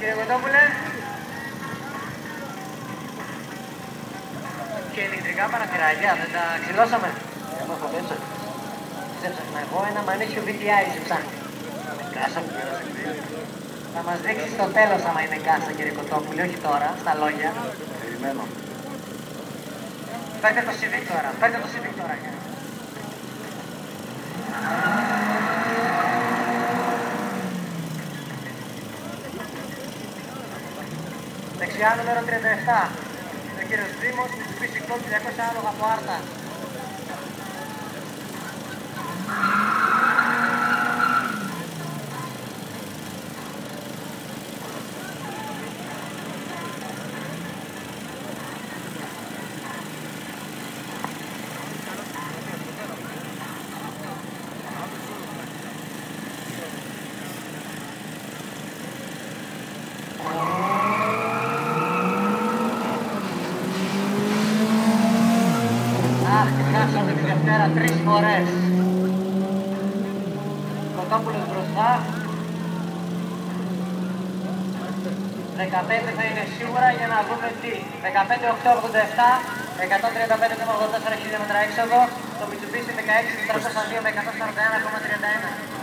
Κύριε Κοντόπουλε. Και ηλεκτρικά παραθυράκια, δεν τα ξυλώσαμε. Εγώ έχω μέσα. Ψέψαχνα εγώ ένα μανίσιο VTI σε ψάχνει. Με κάσα που πέρασε πριν. Θα μας δείξει στο τέλος άμα είναι κάσα, κύριε Κοντόπουλε, όχι τώρα, στα λόγια. Περιμένω. Παίρντε το CV τώρα, παίρντε το CV τώρα. Δεξιά νούμερο 37. Ο κύριος Δήμος, Mitsubishi Colt 200 άλογα από Άρτα. Αχ, χάσαμε τη Δευτέρα 3 φορές. Κοντόπουλος μπροστά. 15 θα είναι σίγουρα για να δούμε τι. 15.887, 135,84 χιλιόμετρα έξοδο. Το Mitsubishi 16.402 με 141,31.